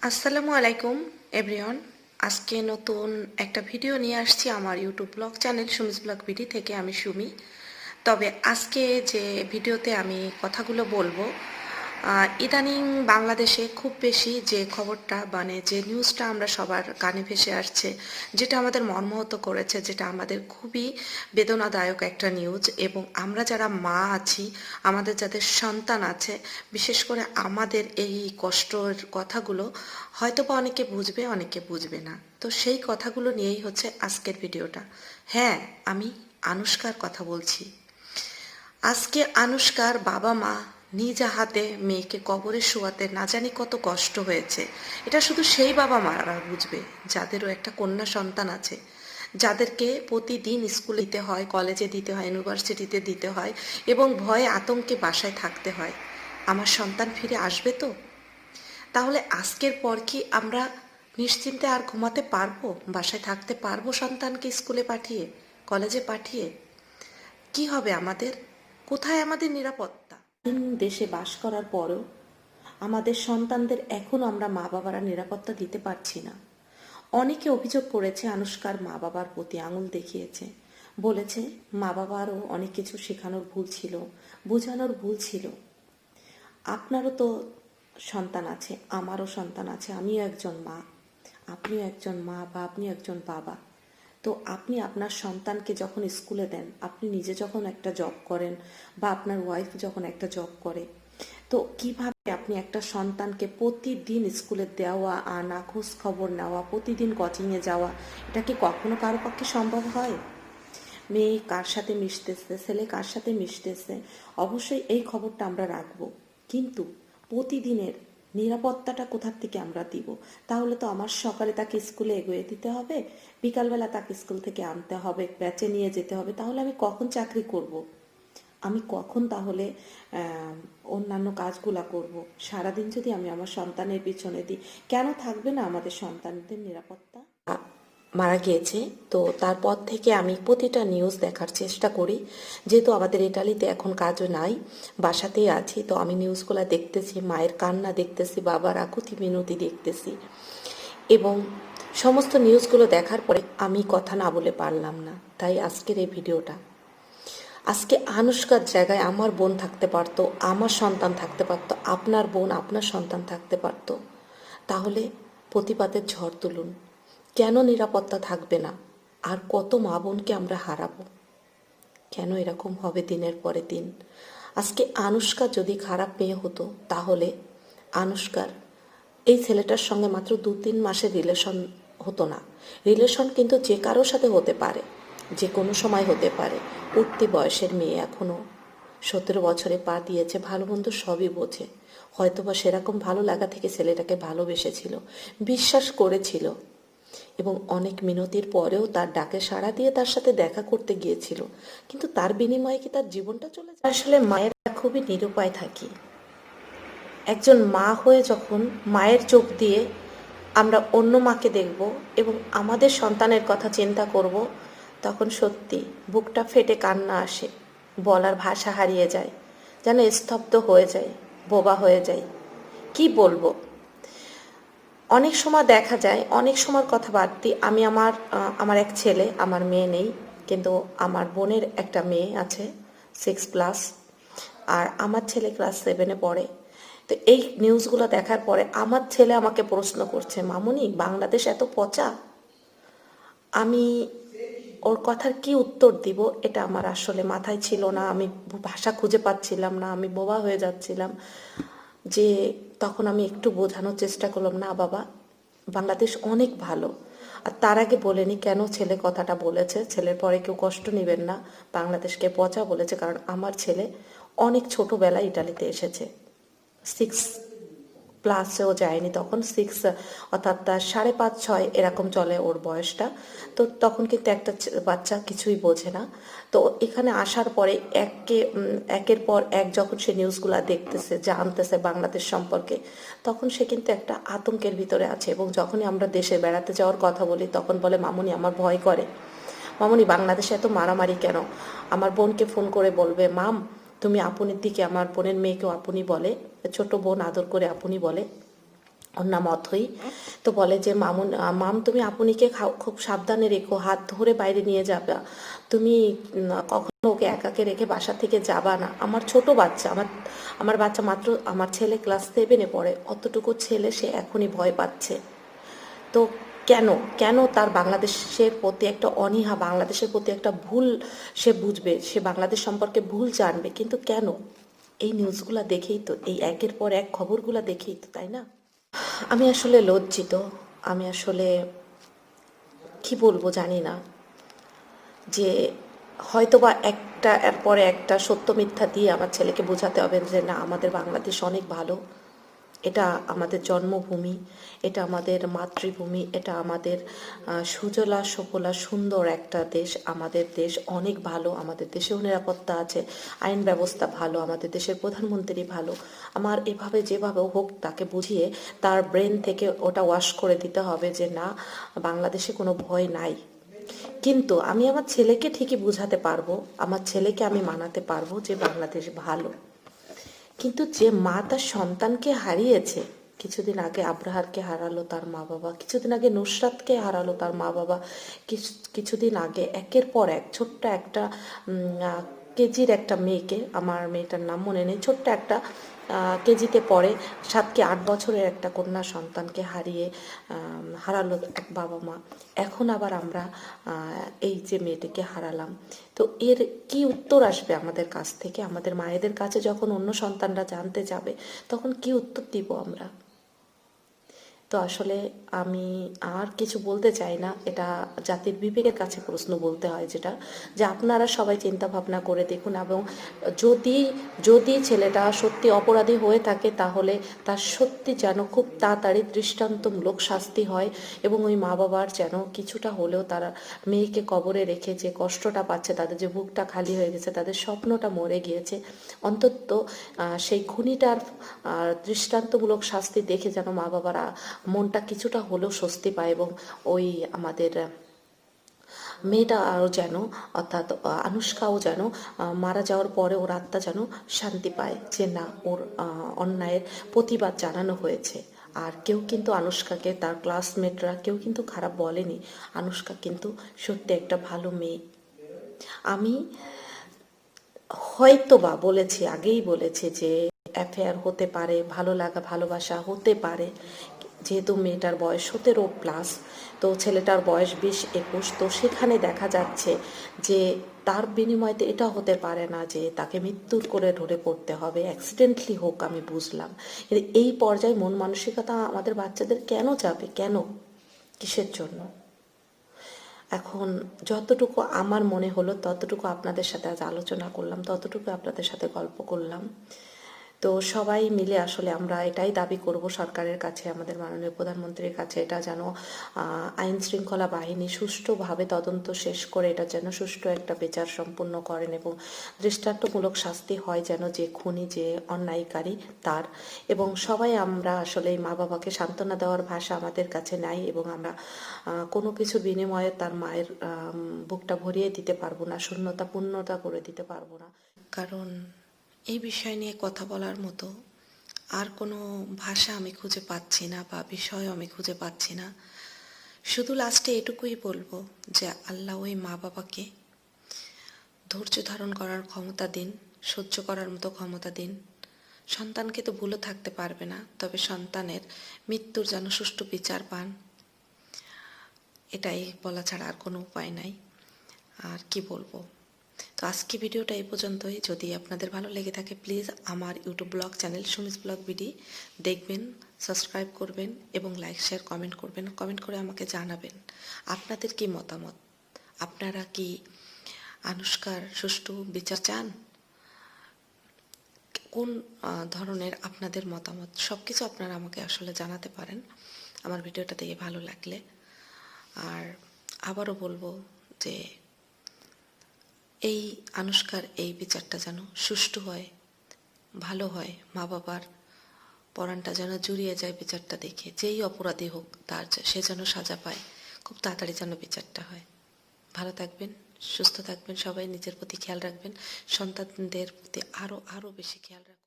আসসালামু আলাইকুম এভরিওয়ান। আজকে নতুন একটা ভিডিও নিয়ে আসছি আমার YouTube blog channel Sumi's blog BD থেকে। আমি সুমি। তবে আজকে যে ভিডিওতে আমি কথাগুলো বলবো, ইদানিং বাংলাদেশে খুব বেশি যে খবরটা যে নিউজটা আমরা সবার কানে ভেসে আসছে, যেটা আমাদের মর্মাহত করেছে, যেটা আমাদের খুবই বেদনাদায়ক একটা নিউজ। এবং আমরা যারা মা আছি, আমাদের যাদের সন্তান আছে, বিশেষ করে আমাদের এই কষ্টের কথাগুলো হয়তো বা অনেকে বুঝবে, অনেকে বুঝবে না। তো সেই কথাগুলো নিয়েই হচ্ছে আজকের ভিডিওটা। হ্যাঁ, আমি আনুশকার কথা বলছি। আজকে আনুশকার বাবা মা নিজ হাতে মেয়েকে কবরে শোয়াতে না জানি কত কষ্ট হয়েছে। এটা শুধু সেই বাবা মারা বুঝবে যাদেরও একটা কন্যা সন্তান আছে, যাদেরকে প্রতিদিন স্কুলে দিতে হয়, কলেজে দিতে হয়, ইউনিভার্সিটিতে দিতে হয় এবং ভয়ে আতঙ্কে বাসায় থাকতে হয়। আমার সন্তান ফিরে আসবে তো? তাহলে আজকের পর কি আমরা নিশ্চিন্তে আর ঘুমাতে পারবো? বাসায় থাকতে পারবো সন্তানকে স্কুলে পাঠিয়ে, কলেজে পাঠিয়ে? কি হবে আমাদের? কোথায় আমাদের নিরাপত্তা? দেশে বাস করার পরও আমাদের সন্তানদের এখনো আমরা মা বাবারা নিরাপত্তা দিতে পারছি না। অনেকে অভিযোগ করেছে আনুশকার মা বাবার প্রতি আঙুল দেখিয়েছে, বলেছে মা বাবারও অনেক কিছু শেখানোর ভুল ছিল, বোঝানোর ভুল ছিল। আপনারও তো সন্তান আছে, আমারও সন্তান আছে, আমিও একজন মা, আপনিও একজন মা বা আপনি একজন বাবা। তো আপনি আপনার সন্তানকে যখন স্কুলে দেন, আপনি নিজে যখন একটা জব করেন বা আপনার ওয়াইফ যখন একটা জব করে, তো কিভাবে আপনি একটা সন্তানকে প্রতিদিন স্কুলে দেওয়া, আনা, খোঁজ খবর নেওয়া, প্রতিদিন কোচিংয়ে যাওয়া, এটা কি কখনো কারো পক্ষে সম্ভব হয়? মেয়ে কার সাথে মিশতেছে, ছেলে কার সাথে মিশতেছে, অবশ্যই এই খবরটা আমরা রাখবো। কিন্তু প্রতিদিনের নিরাপত্তাটা কোথার থেকে আমরা দিব? তাহলে তো আমার সকালে তাকে স্কুলে এগিয়ে দিতে হবে, বিকালবেলা তাকে স্কুল থেকে আনতে হবে, ব্যাচে নিয়ে যেতে হবে। তাহলে আমি কখন চাকরি করব? আমি কখন তাহলে অন্যান্য কাজগুলা করব? সারাদিন যদি আমি আমার সন্তানের পিছনে দিই, কেন থাকবে না আমাদের সন্তানদের নিরাপত্তা? মারা গিয়েছে, তো তারপর থেকে আমি প্রতিটা নিউজ দেখার চেষ্টা করি। যেহেতু আমাদের ইটালিতে এখন কাজও নাই, বাসাতেই আছি, তো আমি নিউজগুলো দেখতেছি, মায়ের কান্না দেখতেছি, বাবার আকুতি মিনতি দেখতেছি। এবং সমস্ত নিউজগুলো দেখার পরে আমি কথা না বলে পারলাম না, তাই আজকের এই ভিডিওটা। আজকে আনুশকার জায়গায় আমার বোন থাকতে পারতো, আমার সন্তান থাকতে পারতো, আপনার বোন আপনার সন্তান থাকতে পারতো। তাহলে প্রতিবাদের ঝড় তুলুন। কেন নিরাপত্তা থাকবে না? আর কত মা বোনকে আমরা হারাবো? কেন এরকম হবে দিনের পরে দিন? আজকে আনুশকা যদি খারাপ মেয়ে হতো, তাহলে আনুশকার এই ছেলেটার সঙ্গে মাত্র 2-3 মাসের রিলেশন হতো না। রিলেশন কিন্তু যে কারোর সাথে হতে পারে, যে কোনো সময় হতে পারে। উঠতি বয়সের মেয়ে, এখনও 17 বছরে পা দিয়েছে, ভালো মন্দ সবই বোঝে। হয়তোবা সেরকম ভালো লাগা থেকে ছেলেটাকে ভালোবেসেছিল, বিশ্বাস করেছিল এবং অনেক মিনতির পরেও তার ডাকে সাড়া দিয়ে তার সাথে দেখা করতে গিয়েছিল। কিন্তু তার বিনিময়ে কি তার জীবনটা চলে যায়? আসলে মায়েরা খুবই নিরুপায় থাকি। একজন মা হয়ে যখন মায়ের চোখ দিয়ে আমরা অন্য মাকে দেখব এবং আমাদের সন্তানের কথা চিন্তা করব, তখন সত্যি বুকটা ফেটে কান্না আসে, বলার ভাষা হারিয়ে যায়, যেন স্তব্ধ হয়ে যায়, বোবা হয়ে যায়। কি বলবো? অনেক সময় দেখা যায়, অনেক সময়ের কথা বাদ দিই, আমি আমার এক ছেলে, আমার মেয়ে নেই, কিন্তু আমার বোনের একটা মেয়ে আছে 6+, আর আমার ছেলে ক্লাস 7-এ পড়ে। তো এই নিউজগুলো দেখার পরে আমার ছেলে আমাকে প্রশ্ন করছে, মামুনি বাংলাদেশ এত পচা? আমি ওর কথার কি উত্তর দিব এটা আমার আসলে মাথায় ছিল না। আমি ভাষা খুঁজে পাচ্ছিলাম না, আমি বোবা হয়ে যাচ্ছিলাম। যে তখন আমি একটু বোঝানোর চেষ্টা করলাম, না বাবা, বাংলাদেশ অনেক ভালো। আর তার আগে বলেনি কেন ছেলে কথাটা বলেছে, ছেলের পরে কেউ কষ্ট নেবেন না, বাংলাদেশকে পচা বলেছে কারণ আমার ছেলে অনেক ছোটোবেলায় ইটালিতে এসেছে, 6+ও যায়নি, তখন 6, অর্থাৎ তার 5.5-6 এরকম চলে ওর বয়সটা। তো তখন কিন্তু একটা বাচ্চা কিছুই বোঝে না। তো এখানে আসার পরে একের পর এক যখন সে নিউজগুলো দেখতেছে, জানতেছে বাংলাদেশ সম্পর্কে, তখন সে কিন্তু একটা আতঙ্কের ভিতরে আছে। এবং যখনই আমরা দেশে বেড়াতে যাওয়ার কথা বলি, তখন বলে, মামুনি আমার ভয় করে, মামুনি বাংলাদেশে এত মারামারি কেন? আমার বোনকে ফোন করে বলবে, মাম তুমি আপনির দিকে, আমার বোনের মেয়েকেও আপনি বলে, ছোট বোন আদর করে আপনি বলে, ওর নাম অথই। তো বলে যে মাম তুমি আপনিকে খুব সাবধানে রেখো, হাত ধরে বাইরে নিয়ে যাবে, তুমি কখনো ওকে একাকে রেখে বাসা থেকে যাবা না। আমার ছোট বাচ্চা, আমার বাচ্চা মাত্র, আমার ছেলে ক্লাস 7-এ পড়ে, অতটুকু ছেলে সে এখনই ভয় পাচ্ছে। তো কেন কেন তার বাংলাদেশের প্রতি একটা অনীহা, বাংলাদেশের প্রতি একটা ভুল সে বুঝবে, সে বাংলাদেশ সম্পর্কে ভুল জানবে, কিন্তু কেন? এই নিউজগুলো দেখেই তো, এই একের পর এক খবরগুলো দেখেই তো, তাই না? আমি আসলে লজ্জিত, আমি আসলে কি বলবো জানি না, যে হয়তোবা একটা এর পরে একটা সত্য মিথ্যা দিয়ে আমার ছেলেকে বোঝাতে হবে যে না, আমাদের বাংলাদেশ অনেক ভালো, এটা আমাদের জন্মভূমি, এটা আমাদের মাতৃভূমি, এটা আমাদের সুজলা সুফলা সুন্দর একটা দেশ, আমাদের দেশ অনেক ভালো, আমাদের দেশেও নিরাপত্তা আছে, আইন ব্যবস্থা ভালো, আমাদের দেশের প্রধানমন্ত্রী ভালো। আমার এভাবে যেভাবে হোক তাকে বুঝিয়ে তার ব্রেন থেকে ওটা ওয়াশ করে দিতে হবে যে না, বাংলাদেশে কোনো ভয় নাই। কিন্তু আমি আমার ছেলেকে ঠিকই বোঝাতে পারবো, আমার ছেলেকে আমি মানাতে পারবো যে বাংলাদেশ ভালো। কিন্তু যে মা তার সন্তানকে হারিয়েছে, কিছুদিন আগে আব্রাহারকে হারালো তার মা বাবা, কিছুদিন আগে নুসরাতকে হারালো তার মা বাবা, কিছুদিন আগে একের পর এক ছোট্ট একটা কেজির একটা মেয়েকে, আমার মেয়েটার নাম মনে নেই, ছোট্ট একটা কেজিতে পড়ে 7 কি 8 বছরের একটা কন্যা সন্তানকে হারালো এক বাবা মা। এখন আবার আমরা এই যে মেয়েটিকে হারালাম, তো এর কি উত্তর আসবে আমাদের কাছ থেকে? আমাদের মায়েদের কাছে যখন অন্য সন্তানরা জানতে যাবে, তখন কি উত্তর দিব আমরা? তো আসলে আমি আর কিছু বলতে চাই না, এটা জাতির বিবেকের কাছে প্রশ্ন বলতে হয়, যেটা যে আপনারা সবাই চিন্তা ভাবনা করে দেখুন, এবং যদি যদি ছেলেটা সত্যি অপরাধী হয়ে থাকে, তাহলে তার সত্যি যেন খুব তাড়াতাড়ি দৃষ্টান্তমূলক শাস্তি হয়, এবং ওই মা বাবার যেন কিছুটা হলেও তারা মেয়েকে কবরে রেখে যে কষ্টটা পাচ্ছে, তাদের যে বুকটা খালি হয়ে গেছে, তাদের স্বপ্নটা মরে গিয়েছে, অন্তত সেই খুনিটার দৃষ্টান্তমূলক শাস্তি দেখে যেন মা বাবারা মনটা কিছুটা হলেও স্বস্তি পায়, এবং ওই আমাদের মেয়েটা আরও যেন, অর্থাৎ আনুষ্কাও যেন মারা যাওয়ার পরে ওর আত্মা যেন শান্তি পায়, যে না, ওর অন্যায়ের প্রতিবাদ জানানো হয়েছে। আর কেউ কিন্তু আনুষ্কাকে, তার ক্লাসমেটরা কেউ কিন্তু খারাপ বলেনি, আনুষ্কা কিন্তু সত্যি একটা ভালো মেয়ে। আমি হয়তোবা বলেছি, আগেই বলেছি যে অ্যাফেয়ার হতে পারে, ভালো লাগা ভালোবাসা হতে পারে, যেহেতু মেয়েটার বয়স 17+, তো ছেলেটার বয়স 20-21, তো সেখানে দেখা যাচ্ছে যে তার বিনিময়তে এটা হতে পারে না যে তাকে মৃত্যুর করে ধরে পড়তে হবে, অ্যাক্সিডেন্টলি হোক, আমি বুঝলাম, কিন্তু এই পর্যায়ে মন মানসিকতা আমাদের বাচ্চাদের কেন যাবে? কেন? কিসের জন্য? এখন যতটুকু আমার মনে হলো ততটুকু আপনাদের সাথে আজ আলোচনা করলাম, ততটুকু আপনাদের সাথে গল্প করলাম। তো সবাই মিলে আসলে আমরা এটাই দাবি করব সরকারের কাছে, আমাদের মাননীয় প্রধানমন্ত্রীর কাছে, এটা যেন আইন শৃঙ্খলা বাহিনী সুষ্ঠুভাবে তদন্ত শেষ করে এটা যেন সুষ্ঠু একটা বিচার সম্পূর্ণ করেন, এবং দৃষ্টান্তমূলক শাস্তি হয় যেন যে খুনি, যে অন্যায়কারী তার। এবং সবাই আমরা আসলে এই মা বাবাকে সান্ত্বনা দেওয়ার ভাষা আমাদের কাছে নাই, এবং আমরা কোনো কিছু বিনিময়ে তার মায়ের বুকটা ভরিয়ে দিতে পারবো না, শূন্যতা পূর্ণতা করে দিতে পারবো না, কারণ এই বিষয় নিয়ে কথা বলার মতো আর কোনো ভাষা আমি খুঁজে পাচ্ছি না, বা বিষয় আমি খুঁজে পাচ্ছি না। শুধু লাস্টে এটুকুই বলবো যে আল্লাহ ওই মা বাবাকে ধৈর্য ধারণ করার ক্ষমতা দিন, সহ্য করার মতো ক্ষমতা দিন। সন্তানকে তো ভুলে থাকতে পারবে না, তবে সন্তানের মৃত্যুর যেন সুষ্ঠু বিচার পান, এটাই বলা ছাড়া আর কোনো উপায় নাই। আর কি বলবো, তো আজকে ভিডিওটা এই পর্যন্তই। যদি আপনাদের ভালো লেগে থাকে, প্লিজ আমার YouTube blog channel Sumi's blog BD দেখবেন, সাবস্ক্রাইব করবেন, এবং লাইক শেয়ার কমেন্ট করবেন। কমেন্ট করে আমাকে জানাবেন আপনাদের কি মতামত। আপনারা কি আনুষ্কার সুষ্ঠু বিচার চান? কোন ধরনের আপনাদের মতামত, সব কিছু আপনারা আমাকে আসলে জানাতে পারেন আমার ভিডিওটা দেখে ভালো লাগলে। আর আবারও বলবো যে এই আনুষ্কার এই বিচারটা যেন সুষ্ঠু হয়, ভালো হয়, মা বাবার পরাণটা যেন জুড়িয়ে যায় বিচারটা দেখে, যেই অপরাধী হোক তার সে যেন সাজা পায়, খুব তাড়াতাড়ি যেন বিচারটা হয়। ভালো থাকবেন, সুস্থ থাকবেন, সবাই নিজের প্রতি খেয়াল রাখবেন, সন্তানদের প্রতি আরও বেশি খেয়াল রাখবেন।